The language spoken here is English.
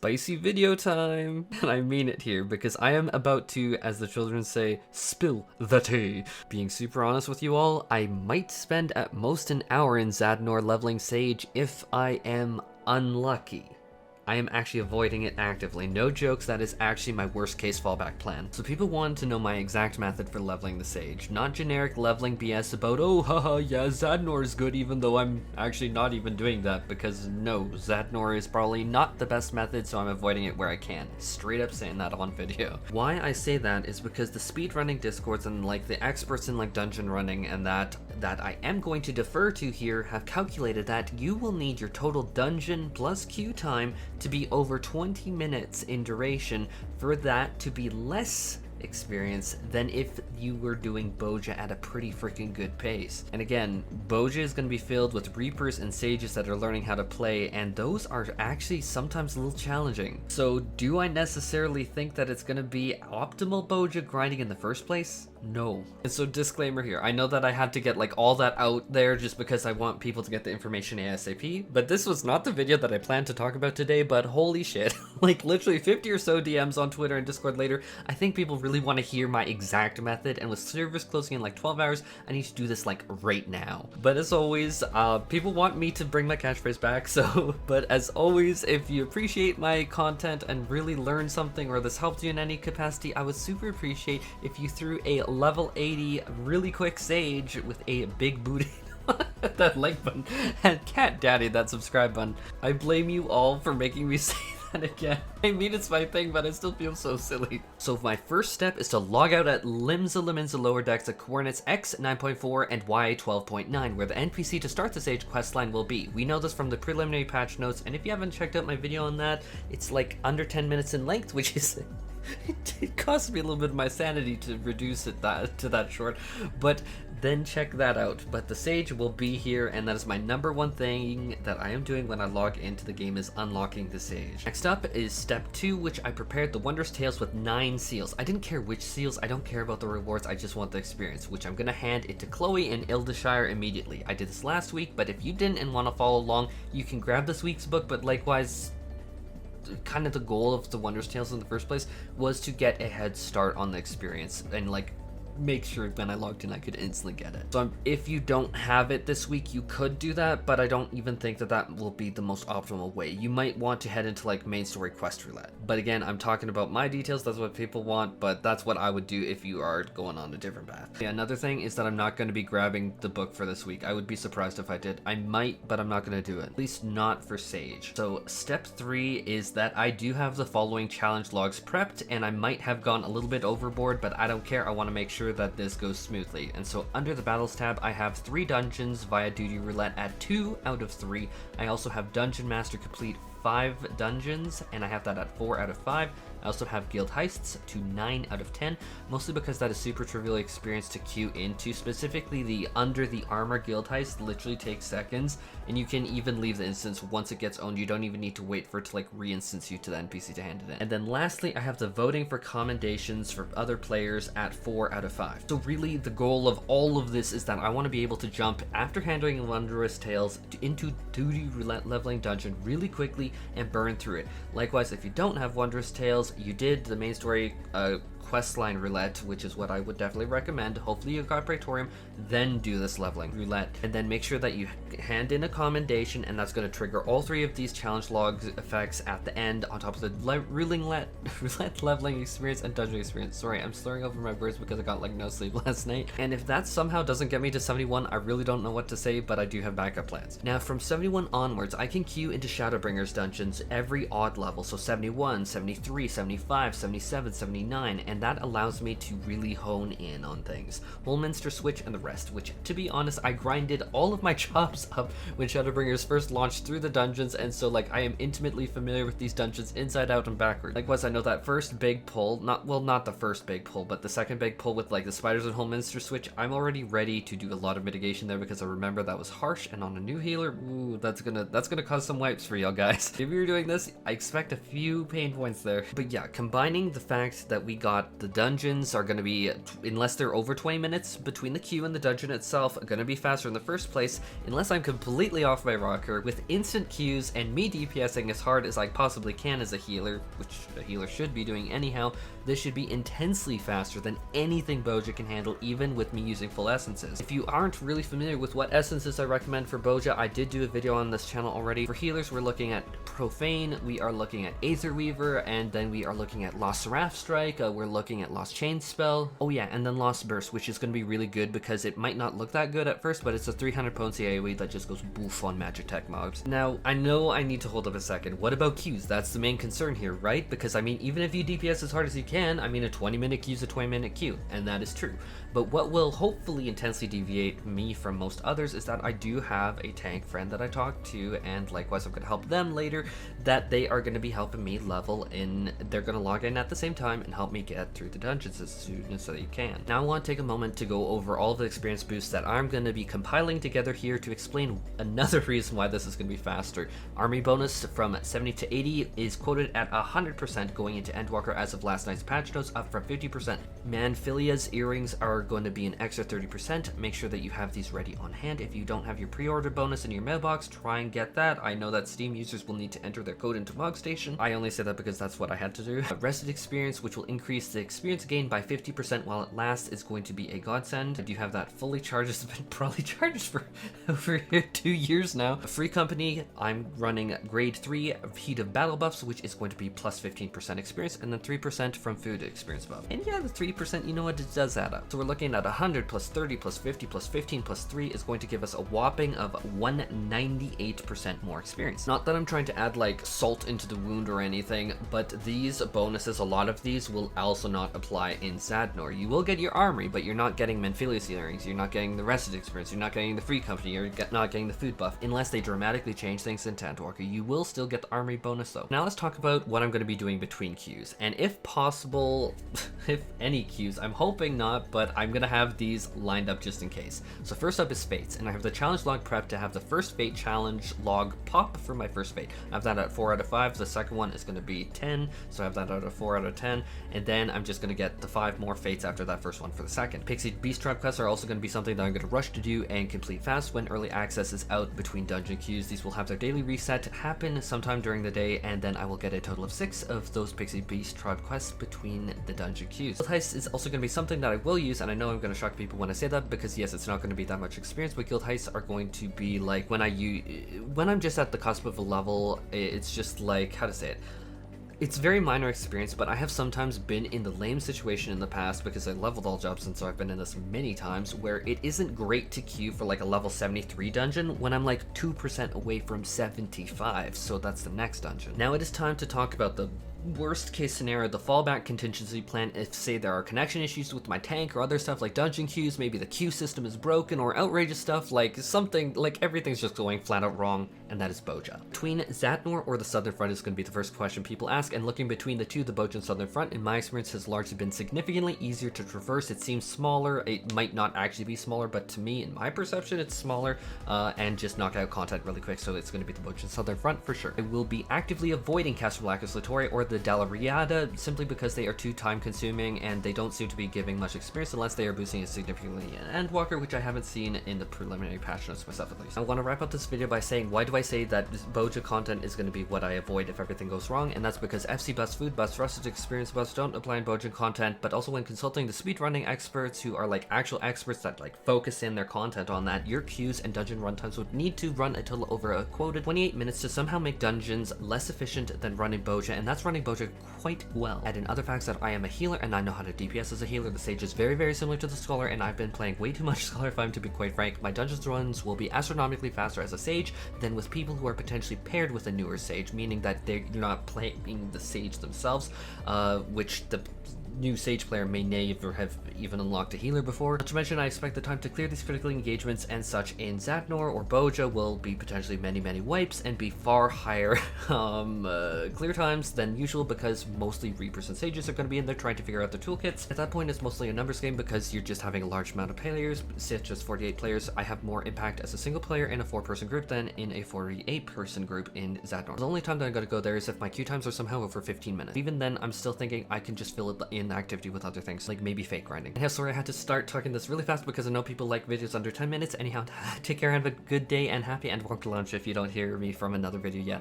spicy video time. And I mean it here because I am about to, as the children say, spill the tea. Being super honest with you all, I might spend at most an hour in Zadnor leveling Sage if I am unlucky. I am actually avoiding it actively. No jokes, that is actually my worst case fallback plan. So people wanted to know my exact method for leveling the Sage. Not generic leveling BS about, oh haha, yeah, Zadnor is good, even though I'm actually not even doing that, because no, Zadnor is probably not the best method, so I'm avoiding it where I can. Straight up saying that on video. Why I say that is because the speedrunning discords and like the experts in like dungeon running and that I am going to defer to here have calculated that you will need your total dungeon plus queue time to be over 20 minutes in duration for that to be less experience than if you were doing Bozja at a pretty freaking good pace. And again, Bozja is going to be filled with Reapers and Sages that are learning how to play, and those are actually sometimes a little challenging. So do I necessarily think that it's going to be optimal Bozja grinding in the first place? No. And so disclaimer here, I know that I had to get like all that out there just because I want people to get the information ASAP, but this was not the video that I planned to talk about today, but holy shit, like literally 50 or so DMs on Twitter and Discord later, I think people really want to hear my exact method, and with servers closing in like 12 hours, I need to do this like right now. But as always, people want me to bring my catchphrase back, so, but as always, if you appreciate my content and really learn something or this helped you in any capacity, I would super appreciate if you threw a level 80 really quick Sage with a big booty that like button and cat daddy that subscribe button. I blame you all for making me say that again. I mean, it's my thing, but I still feel so silly. So my first step is to log out at Limsa Lower Decks at coordinates X 9.4 and Y 12.9, where the NPC to start the Sage questline will be. We know this from the preliminary patch notes, and if you haven't checked out my video on that, it's like under 10 minutes in length, which is it cost me a little bit of my sanity to reduce it to that short, but then check that out. But the Sage will be here, and that is my number one thing that I am doing when I log into the game, is unlocking the Sage. Next up is step 2, which I prepared the Wondrous Tales with 9 seals. I didn't care which seals, I don't care about the rewards, I just want the experience, which I'm gonna hand it to Chloe in Ildeshire immediately. I did this last week, but if you didn't and want to follow along, you can grab this week's book, but likewise, kind of the goal of the Wondrous Tales in the first place was to get a head start on the experience and like make sure when I logged in I could instantly get it. So if you don't have it this week, you could do that, but I don't even think that that will be the most optimal way. You might want to head into like main story quest roulette, but again, I'm talking about my details. That's what people want, but that's what I would do if you are going on a different path. Yeah, another thing is that I'm not going to be grabbing the book for this week. I would be surprised if I did. I might, but I'm not going to do it, at least not for Sage. So step 3 is that I do have the following challenge logs prepped, and I might have gone a little bit overboard, but I don't care. I want to make sure that this goes smoothly. And so under the battles tab, I have 3 dungeons via duty roulette at 2 out of 3. I also have dungeon master complete 5 dungeons, and I have that at 4 out of 5. I also have guild heists to 9 out of 10, mostly because that is super trivial experience to queue into. Specifically, the under the armor guild heist literally takes seconds, and you can even leave the instance once it gets owned. You don't even need to wait for it to like re-instance you to the NPC to hand it in. And then lastly, I have the voting for commendations for other players at 4 out of 5. So really, the goal of all of this is that I want to be able to jump after handling Wondrous Tales into duty roulette leveling dungeon really quickly and burn through it. Likewise, if you don't have Wondrous Tales, you did the main story questline roulette, which is what I would definitely recommend. Hopefully you got Praetorium, then do this leveling roulette, and then make sure that you hand in a commendation, and that's going to trigger all 3 of these challenge log effects at the end, on top of the roulette leveling experience and dungeon experience. Sorry, I'm slurring over my words because I got like no sleep last night, and if that somehow doesn't get me to 71, I really don't know what to say, but I do have backup plans. Now from 71 onwards, I can queue into Shadowbringers dungeons every odd level, so 71, 73, 75, 77, 79, and that allows me to really hone in on things. Holminster Switch and the rest, which to be honest, I grinded all of my chops up when Shadowbringers first launched through the dungeons, and so like I am intimately familiar with these dungeons inside out and backward. Likewise, I know that first big pull, not the first big pull, but the second big pull with like the spiders and Holminster Switch, I'm already ready to do a lot of mitigation there because I remember that was harsh, and on a new healer, ooh, that's gonna cause some wipes for y'all guys. If you're doing this, I expect a few pain points there. But yeah, combining the fact that we got the dungeons are going to be, unless they're over 20 minutes between the queue and the dungeon itself, going to be faster in the first place, unless I'm completely off my rocker, with instant queues and me DPSing as hard as I possibly can as a healer, which a healer should be doing anyhow. This should be intensely faster than anything Bozja can handle, even with me using full essences. If you aren't really familiar with what essences I recommend for Bozja, I did do a video on this channel already. For healers, we're looking at Profane, we are looking at Aether Weaver, and then we are looking at Lost Seraph Strike, we're looking at Lost Chain Spell, oh yeah, and then Lost Burst, which is going to be really good because it might not look that good at first, but it's a 300 potency AoE that just goes boof on magic tech mobs. Now, I know I need to hold up a second. What about queues? That's the main concern here, right? Because I mean, even if you DPS as hard as you can, I mean, a 20-minute queue is a 20-minute queue, and that is true. But what will hopefully intensely deviate me from most others is that I do have a tank friend that I talk to, and likewise I'm going to help them later, that they are going to be helping me level in. They're going to log in at the same time and help me get through the dungeons as soon as they can. Now I want to take a moment to go over all the experience boosts that I'm going to be compiling together here to explain another reason why this is going to be faster. Army bonus from 70 to 80 is quoted at 100% going into Endwalker as of last night's patch notes, up from 50%. Manphilia's earrings are going to be an extra 30%. Make sure that you have these ready on hand. If you don't have your pre-order bonus in your mailbox, try and get that. I know that Steam users will need to enter their code into MogStation. I only say that because that's what I had to do. Rested experience, which will increase the experience gain by 50% while it lasts, is going to be a godsend. I do have that fully charged. It's been probably charged for over 2 years now. A free company, I'm running grade 3 Heat of Battle buffs, which is going to be plus 15% experience, and then 3% from food experience buff. And yeah, the 3%, you know what, it does add up. So we're looking at 100 plus 30 plus 50 plus 15 plus 3 is going to give us a whopping of 198% more experience. Not that I'm trying to add like salt into the wound or anything, but these bonuses, a lot of these will also not apply in Zadnor. You will get your armory, but you're not getting Manphilia's earrings, you're not getting the rested experience, you're not getting the free company, you're not getting the food buff, unless they dramatically change things in Endwalker. You will still get the armory bonus though. Now let's talk about what I'm going to be doing between queues, and if possible, if any queues, I'm hoping not, but I'm going to have these lined up just in case. So first up is Fates, and I have the challenge log prep to have the first Fate challenge log pop for my first Fate. I have that at 4 out of 5, the second one is going to be 10, so I have that out of 4 out of 10, and then I'm just going to get the 5 more Fates after that first one for the second. Pixie Beast Tribe quests are also going to be something that I'm going to rush to do and complete fast when early access is out between dungeon queues. These will have their daily reset happen sometime during the day, and then I will get a total of 6 of those Pixie Beast Tribe quests between the dungeon queues. Guild Heist is also going to be something that I will use, and I know I'm going to shock people when I say that, because yes, it's not going to be that much experience, but Guild Heists are going to be like when I'm just at the cusp of a level, it's just like, how to say it? It's very minor experience, but I have sometimes been in the lame situation in the past because I leveled all jobs, and so I've been in this many times where it isn't great to queue for like a level 73 dungeon when I'm like 2% away from 75, so that's the next dungeon. Now it is time to talk about the worst case scenario, the fallback contingency plan, if say there are connection issues with my tank or other stuff like dungeon queues, maybe the queue system is broken, or outrageous stuff like something like everything's just going flat out wrong, and that is Bozja. Between Zadnor or the Southern Front is going to be the first question people ask, and looking between the two, the Bozja and Southern Front in my experience has largely been significantly easier to traverse. It seems smaller, it might not actually be smaller, but to me, in my perception, it's smaller, and just knock out content really quick, so it's going to be the Bozja and Southern Front for sure. I will be actively avoiding Castrum, Lacus, Litore, or the Dalriada, simply because they are too time consuming and they don't seem to be giving much experience unless they are boosting it significantly in Endwalker, which I haven't seen in the preliminary patch notes myself at least. I want to wrap up this video by saying, why do I say that Bozja content is going to be what I avoid if everything goes wrong? And that's because FC buffs, food buffs, rusted experience buffs don't apply in Bozja content, but also when consulting the speedrunning experts who are like actual experts that like focus in their content on that, your queues and dungeon runtimes would need to run a total over a quoted 28 minutes to somehow make dungeons less efficient than running Bozja, and that's running Bozja quite well. Add in other facts that I am a healer and I know how to DPS as a healer. The Sage is very, very similar to the Scholar, and I've been playing way too much Scholar if I'm to be quite frank. My dungeons runs will be astronomically faster as a Sage than with people who are potentially paired with a newer Sage, meaning that you're not playing the Sage themselves, which the new Sage player may never have even unlocked a healer before. Not to mention, I expect the time to clear these critical engagements and such in Zadnor or Bozja will be potentially many wipes and be far higher clear times than usual, because mostly Reapers and Sages are going to be in there trying to figure out their toolkits. At that point, it's mostly a numbers game because you're just having a large amount of players, such as 48 players. I have more impact as a single player in a 4-person group than in a 48-person group in Zadnor. The only time that I'm going to go there is if my queue times are somehow over 15 minutes. Even then, I'm still thinking I can just fill it in activity with other things, like maybe fake grinding. And yeah, sorry I had to start talking this really fast because I know people like videos under 10 minutes. Anyhow, take care, have a good day and happy, and won't lunch if you don't hear me from another video yet.